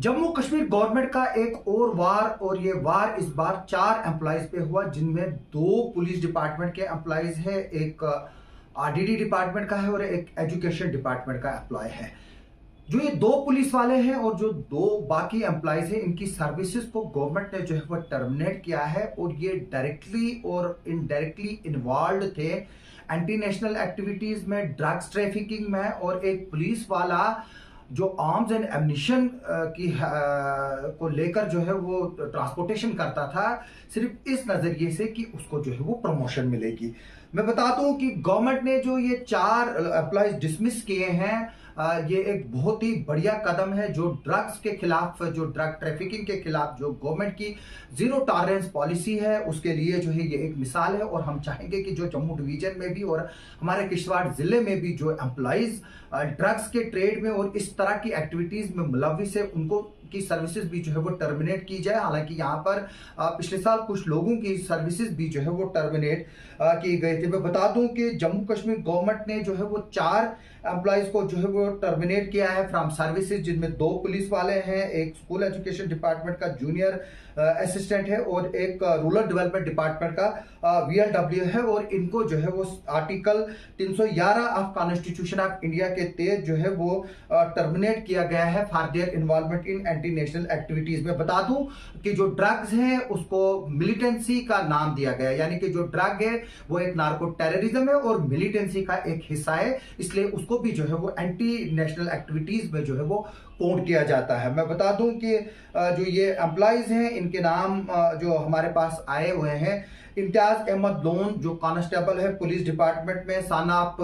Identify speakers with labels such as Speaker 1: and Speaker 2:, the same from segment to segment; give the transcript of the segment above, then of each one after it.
Speaker 1: Jammu Kashmir government का एक और वार और ये वार इस बार 4 एम्प्लॉयज पे हुआ, जिनमें 2 पुलिस डिपार्टमेंट के एम्प्लॉयज है, एक आरडीडी डिपार्टमेंट का है और एक एजुकेशन डिपार्टमेंट का एम्प्लॉय है। जो ये 2 पुलिस वाले हैं और जो 2 बाकी एम्प्लॉयज हैं, इनकी सर्विसेज को गवर्नमेंट ने जो है वो टर्मिनेट किया है और ये डायरेक्टली और इनडायरेक्टली इन्वॉल्व थे एंटी नेशनल एक्टिविटीज में, ड्रग्स ट्रैफिकिंग में। और एक पुलिस वाला जो आर्म्स एंड एम्यूनिशन को लेकर जो है वो ट्रांसपोर्टेशन करता था, सिर्फ इस नजरिए से कि उसको जो है वो प्रमोशन मिलेगी। मैं बताता हूं कि गवर्नमेंट ने जो ये 4 एम्प्लॉयज डिसमिस किए हैं, ये एक बहुत ही बढ़िया कदम है। जो ड्रग्स के खिलाफ, जो ड्रग ट्रैफिकिंग के खिलाफ जो गवर्नमेंट की जीरो टॉलरेंस पॉलिसी है, उसके लिए जो है ये एक मिसाल है। और हम चाहेंगे कि जो जम्मू डिवीजन में भी और हमारे किश्तवाड़ जिले में भी जो एम्प्लॉइज ड्रग्स के ट्रेड में और इस तरह की एक्टिविटीज में मुलविस है, उनको की सर्विसेज भी जो है वो टर्मिनेट की जाए। हालांकि यहाँ पर पिछले साल कुछ लोगों की सर्विसेज भी जो है वो टर्मिनेट की गई थी। मैं बता दूं कि जम्मू कश्मीर गवर्नमेंट ने जो है वो 4 एम्प्लॉयज को जो है वो टर्मिनेट किया है फ्रॉम सर्विसेज, जिनमें 2 पुलिस वाले हैं, एक स्कूल एजुकेशन डिपार्टमेंट का जूनियर असिस्टेंट है और एक रूरल डेवलपमेंट डिपार्टमेंट का वीएलडब्ल्यू है। और इनको जो है वो article 311 of constitution of India के तहत जो है वो टर्मिनेट किया गया है for their involvement in anti national activities. में बता दूं कि जो ड्रग्स है उसको मिलिटेंसी का नाम दिया गया है, यानी कि जो ड्रग है वो एक नार्को टेररिज्म है और मिलिटेंसी का एक हिस्सा है, इसलिए उसको भी जो है वो एंटी नेशनल एक्टिविटीज में जो है वो काउंट किया जाता है। मैं बता दूं कि जो ये एम्प्लॉयज हैं, इनके नाम जो हमारे पास आए हुए हैं, इम्तियाज अहमद लोन जो कांस्टेबल है पुलिस डिपार्टमेंट में, सानाप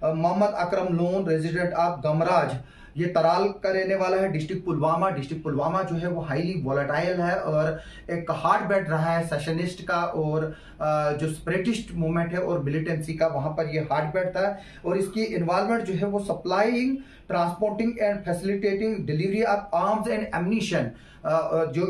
Speaker 1: Mohammad Akram loan resident of गमराज, ये तराल का रहने वाला है, डिस्ट्रिक्ट पुलवामा। डिस्ट्रिक्ट पुलवामा जो है वो हाईली वोलेटाइल है और एक हार्ट बेड रहा है सेशनिस्ट का और जो स्प्रेटिस्ट मूवमेंट है और मिलिटेंसी का, वहां पर ये हार्ट बेड था। और इसकी इन्वॉल्वमेंट जो है वो supplying, transporting and facilitating delivery of arms and ammunition.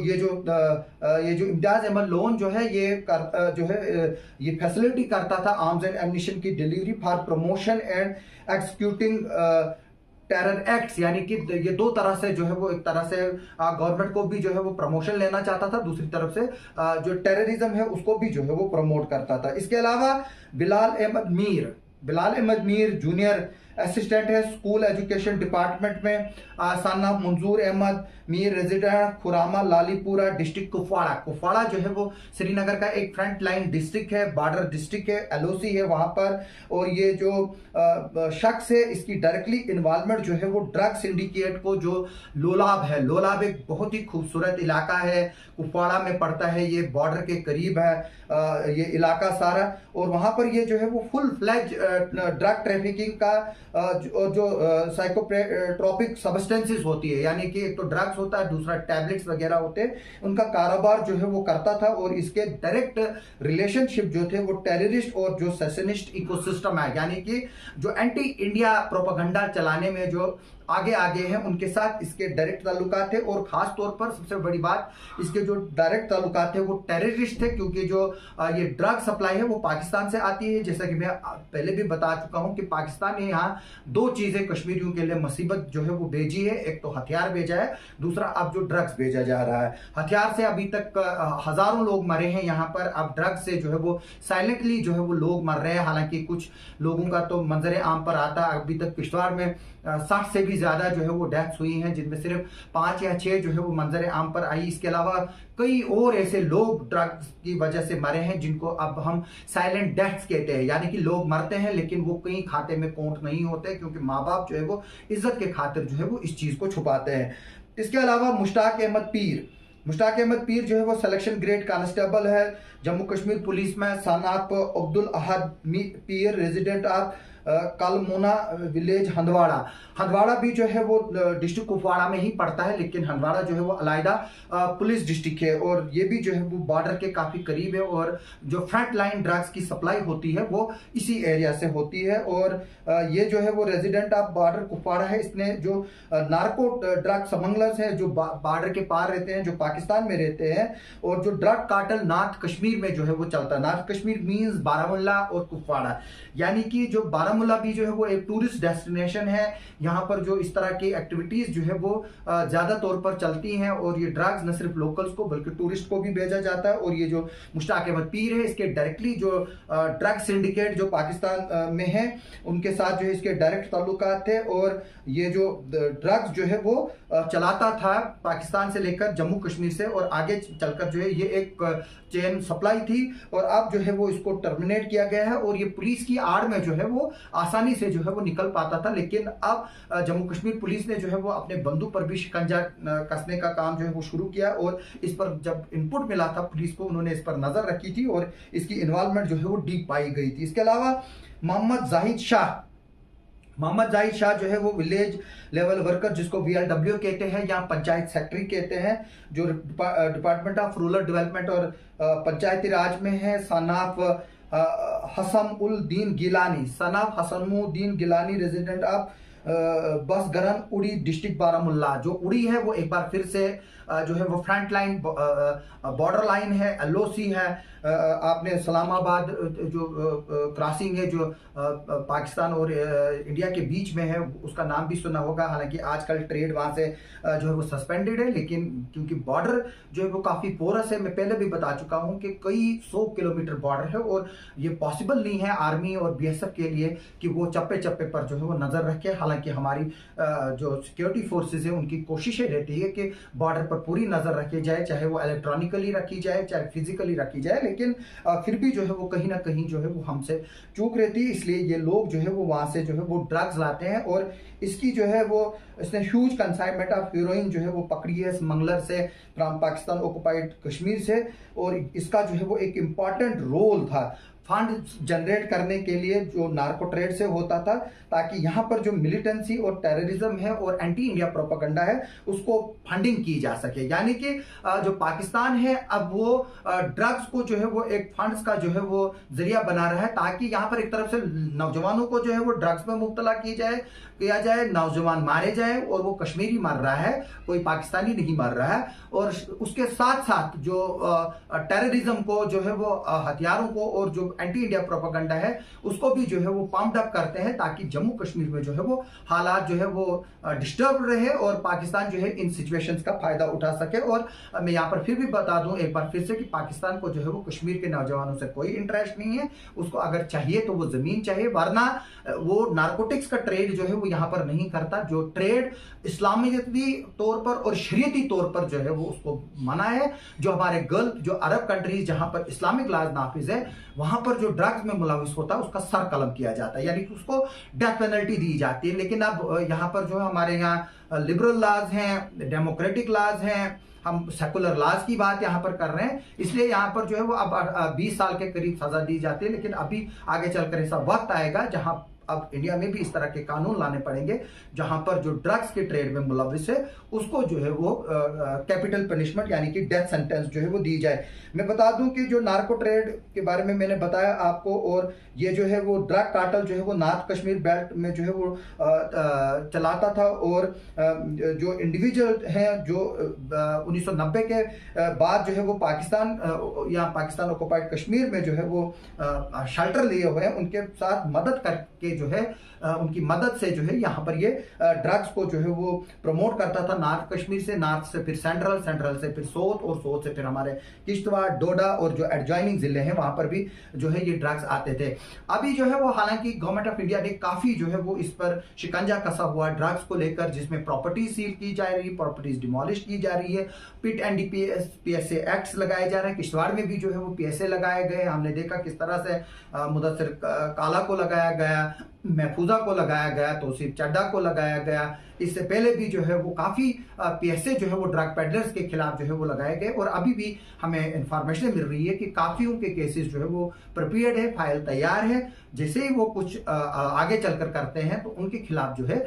Speaker 1: ये जो इम्तियाज अहमद लोन जो है ये फैसिलिटी करता था आर्म्स एंड एम्यूनिशन की delivery for promotion and executing terror acts. यानी कि ये 2 तरह से जो है वो, एक तरह से गवर्नमेंट को भी जो है वो प्रमोशन लेना चाहता था, दूसरी तरफ से जो टेररिज्म है उसको भी जो है वो प्रमोट करता था। इसके अलावा बिलाल अहमद मीर जूनियर असिस्टेंट है स्कूल एजुकेशन डिपार्टमेंट में, साना मंजूर अहमद मीर रेजिडेंट खुरामा लालीपुरा डिस्ट्रिक्ट कुपवाड़ा जो है वो श्रीनगर का एक फ्रंट लाइन डिस्ट्रिक्ट है, बॉर्डर डिस्ट्रिक्ट है, एलओसी है वहां पर। और ये जो शख्स है, इसकी डायरेक्टली इन्वॉल्वमेंट जो है वो ड्रग सिंडिकेट को, जो लोलाब एक बहुत ही खूबसूरत इलाका है, कुपवाड़ा में पड़ता है, ये बॉर्डर के करीब है ये इलाका सारा। और वहां पर ये जो है वो फुल फ्लैज ड्रग ट्रैफिकिंग का जो साइकोट्रोपिक सब्सटेंसेस होती है, यानी कि एक तो ड्रग्स होता है, दूसरा टैबलेट्स वगैरह होते हैं, उनका कारोबार जो है वो करता था। और इसके डायरेक्ट रिलेशनशिप जो थे वो टेररिस्ट और जो सेशनिस्ट इकोसिस्टम है, यानी कि जो एंटी इंडिया प्रोपेगेंडा चलाने में जो आगे हैं, उनके साथ इसके डायरेक्ट ताल्लुकात थे। और खास तौर पर सबसे बड़ी बात, इसके जो डायरेक्ट ताल्लुकात थे वो टेररिस्ट थे, क्योंकि जो ये ड्रग सप्लाई है वो पाकिस्तान से आती है। जैसा कि मैं पहले भी बता चुका हूं कि पाकिस्तान ने यहाँ 2 चीजें कश्मीरियों के लिए मुसीबत जो है वो भेजी है, एक तो हथियार भेजा है, दूसरा अब जो ड्रग्स भेजा जा रहा है। हथियार से अभी तक हजारों लोग मरे हैं यहाँ पर, अब ड्रग्स से जो है वो साइलेंटली जो है वो लोग मर रहे हैं। हालांकि कुछ लोगों का तो मंजर आम पर आता, अभी तक किश्तवाड़ में 60 से भी ज्यादा जो है वो डेथ्स हुई हैं, जिनमें सिर्फ 5 या 6 जो है वो मंजर आम पर आई। इसके अलावा कई और ऐसे लोग ड्रग्स की वजह से मरे हैं, जिनको अब हम साइलेंट डेथ्स कहते हैं, यानी कि लोग मरते हैं लेकिन वो कहीं खाते में काउंट नहीं होते, क्योंकि माँ बाप जो है वो इज्जत के खातिर जो है वो इस चीज को छुपाते हैं। इसके अलावा मुश्ताक अहमद पीर जो है वो सिलेक्शन ग्रेड कांस्टेबल है जम्मू कश्मीर पुलिस में, सानाप अब्दुल अहद पीर रेजिडेंट ऑफ कलमुना विलेज हंदवाड़ा भी जो है वो डिस्ट्रिक्ट कुपवाड़ा में ही पड़ता है, लेकिन हंदवाड़ा जो है वो अलहदा पुलिस डिस्ट्रिक्ट है और ये भी जो है वो बॉर्डर के काफी करीब है। और जो फ्रंट लाइन ड्रग्स की सप्लाई होती है वो इसी एरिया से होती है। और ये जो है वो रेजिडेंट ऑफ बॉर्डर कुपवाड़ा है। इसने जो नार्को ड्रग स्मगलर्स हैं जो बॉर्डर के पार रहते हैं, जो पाकिस्तान में रहते हैं, और जो ड्रग कार्टल नॉर्थ कश्मीर में जो है वो चलता है। नॉर्थ कश्मीर मीन्स बारामुल्ला और कुपवाड़ा, यानी कि जो बारामुल्ला बारामूला भी जो है वो एक टूरिस्ट डेस्टिनेशन है। यहाँ पर जो इस तरह की एक्टिविटीज जो है वो ज्यादा तौर पर चलती हैं, और ये ड्रग्स न सिर्फ लोकल्स को बल्कि टूरिस्ट को भी भेजा जाता है। और ये जो मुश्ताक अहमद पीर है, इसके डायरेक्टली जो ड्रग सिंडिकेट जो पाकिस्तान में है उनके साथ जो है इसके डायरेक्ट ताल्लुकात थे, और ये जो ड्रग्स जो है वो चलाता था पाकिस्तान से लेकर जम्मू कश्मीर से, और आगे चलकर जो है ये एक चेन सप्लाई थी, और अब जो है वो इसको टर्मिनेट किया गया है। और ये पुलिस की आड़ में जो है वो आसानी से जो है वो निकल पाता था, लेकिन अब जम्मू कश्मीर पुलिस ने जो है वो अपने बंदू पर भी शिकंजा कसने का काम जो है वो शुरू किया, और इस पर जब इनपुट मिला था पुलिस को, उन्होंने इस पर नजर रखी थी और इसकी इन्वॉल्वमेंट जो है वो डीप पाई गई थी। इसके अलावा मोहम्मद जाहिद शाह जो है वो विलेज लेवल वर्कर, जिसको VLW कहते हैं या पंचायत सेक्रेटरी कहते हैं, जो डिपार्टमेंट ऑफ रूरल डेवलपमेंट और पंचायती राज में है। सनाफ हसमुद्दीन गिलानी रेजिडेंट ऑफ बसगरन उड़ी डिस्ट्रिक्ट बारामूला। जो उड़ी है वो एक बार फिर से जो है वो फ्रंट लाइन बॉर्डर लाइन है, LOC है। आपने इस्लामाबाद जो क्रॉसिंग है जो पाकिस्तान और इंडिया के बीच में है, उसका नाम भी सुना होगा। हालांकि आजकल ट्रेड वहां से जो है वो सस्पेंडेड है, लेकिन क्योंकि बॉर्डर जो है वो काफी पोरस है, मैं पहले भी बता चुका हूं कि कई 100 किलोमीटर बॉर्डर है, और ये पॉसिबल नहीं है आर्मी और BSF के लिए कि वो चप्पे चप्पे पर जो है वो नजर रखे। हालांकि हमारी जो सिक्योरिटी फोर्सेज है उनकी कोशिशें रहती है कि बॉर्डर पर पूरी नजर रखी जाए, चाहे वो इलेक्ट्रॉनिकली रखी जाए चाहे फिजिकली रखी जाए, लेकिन फिर भी जो है वो कहीं ना कहीं जो है वो हमसे चूक रहती है। इसलिए ये लोग जो है वो वहां से जो है वो ड्रग्स लाते हैं, और इसकी जो है वो इसने ह्यूज कंसाइनमेंट ऑफ हीरोइन जो है वो पकड़ी है स्मगलर से फ्रॉम पाकिस्तान ऑक्युपाइड कश्मीर से, और इसका जो है वो एक इम्पॉर्टेंट रोल था फंड जनरेट करने के लिए जो नार्को ट्रेड से होता था, ताकि यहाँ पर जो मिलिटेंसी और टेररिज्म है और एंटी इंडिया प्रोपेगेंडा है उसको फंडिंग की जा सके। यानी कि जो पाकिस्तान है अब वो ड्रग्स को जो है वो एक फंड्स का जो है वो जरिया बना रहा है, ताकि यहाँ पर एक तरफ से नौजवानों को जो है वो ड्रग्स में मुब्तला किया जाए, नौजवान मारे जाए, और वो कश्मीरी मर रहा है, कोई पाकिस्तानी नहीं मर रहा है। और उसके साथ साथ जो टेररिज्म को जो है वो हथियारों को और जो एंटी इंडिया प्रोपेगेंडा है उसको भी जो है वो पम्प अप करते हैं, ताकि जम्मू कश्मीर में जो है वो हालात जो है वो डिस्टर्ब रहे और पाकिस्तान जो है इन सिचुएशंस का फायदा उठा सके। और मैं यहाँ पर फिर भी बता दूं एक बार फिर से कि पाकिस्तान को जो है वो कश्मीर के नौजवानों से कोई इंटरेस्ट नहीं है। उसको अगर चाहिए तो वो जमीन चाहिए, वरना वो नारकोटिक्स का ट्रेड जो है वो यहाँ पर नहीं करता। जो ट्रेड इस्लामी तौर पर और शरीयती तौर पर जो है वो उसको मना है। जो हमारे गल्फ जो अरब कंट्रीज जहां पर इस्लामिक लॉज नाफिज है, वहां पर जो ड्रग्स में मुलविस होता है उसका सर कलम किया जाता है, यानी कि उसको डेथ पेनल्टी दी जाती है। लेकिन अब यहाँ पर जो है हमारे यहाँ लिबरल लॉज हैं, डेमोक्रेटिक लॉज हैं, हम सेकुलर लॉज की बात यहाँ पर कर रहे हैं, इसलिए यहाँ पर जो है वो अब 20 साल के करीब सजा दी जाती है। लेकिन अभी आगे चलकर ऐसा वक्त आएगा जहां अब इंडिया में भी इस तरह के कानून लाने पड़ेंगे, जहां पर जो ड्रग्स के ट्रेड में मुलविस है उसको जो है वो कैपिटल पनिशमेंट यानी कि डेथ सेंटेंस जो है वो दी जाए। मैं बता दूं कि जो नार्को ट्रेड के बारे में मैंने बताया आपको, और ये जो है वो ड्रग कार्टल जो है वो नॉर्थ कश्मीर बेल्ट में जो है वो चलाता था। और जो इंडिविजुअल हैं जो 1990 के बाद जो है वो पाकिस्तान या पाकिस्तान ऑक्युपाइड कश्मीर में जो है वो शेल्टर लिए हुए हैं, उनके साथ मदद करके जो है उनकी मदद से जो है यहाँ पर ये ड्रग्स को जो है वो प्रमोट करता था। नॉर्थ कश्मीर से, नॉर्थ से फिर सेंट्रल, सेंट्रल से फिर साउथ, और साउथ से फिर हमारे किश्तवाड़, डोडा और जो एडजॉइनिंग जिले हैं वहां पर भी जो है ये ड्रग्स आते थे। अभी जो है वो हालांकि गवर्नमेंट ऑफ इंडिया ने काफी जो है वो इस पर शिकंजा कसा हुआ ड्रग्स को लेकर, जिसमें प्रॉपर्टी सील की जा रही है, प्रॉपर्टीज डिमोलिश की जा रही है, पिट NDPS PSA एक्ट्स लगाए जा रहे हैं। किश्तवाड़ में भी जो है वो PSA लगाए गए। हमने देखा किस तरह से मुदस्सिर काला को लगाया गया, महफूजा को लगाया गया, तौसीफ चड्डा को लगाया गया। इससे पहले भी जो है वो काफी PSA जो है वो ड्रग पेडलर्स के खिलाफ जो है वो लगाए गए, और अभी भी हमें इंफॉर्मेशन मिल रही है कि काफियों के केसेस जो है वो प्रिपेयर्ड है, फाइल तैयार है। जैसे ही वो कुछ आगे चलकर करते हैं तो उनके खिलाफ जो है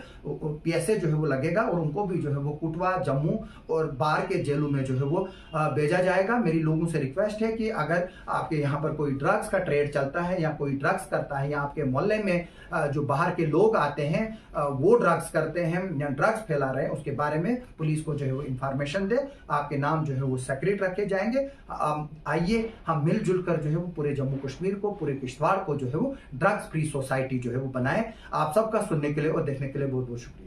Speaker 1: PSA जो है वो लगेगा, और उनको भी जो है वो कुटवा, जम्मू और बाहर के जेलों में जो है वो भेजा जाएगा। मेरी लोगों से रिक्वेस्ट है कि अगर आपके यहाँ पर कोई ड्रग्स का ट्रेड चलता है या कोई ड्रग्स करता है या आपके मोहल्ले में जो बाहर के लोग आते हैं वो ड्रग्स करते हैं या ड्रग्स फैला रहे हैं, उसके बारे में पुलिस को जो है वो इंफॉर्मेशन दे। आपके नाम जो है वो सेक्रेट रखे जाएंगे। आइए हम मिलजुल कर जो है वो पूरे जम्मू कश्मीर को, पूरे किश्तवाड़ को जो है वो ड्रग्स फ्री सोसाइटी जो है वो बनाए। आप सबका सुनने के लिए और देखने के लिए बहुत बहुत शुक्रिया।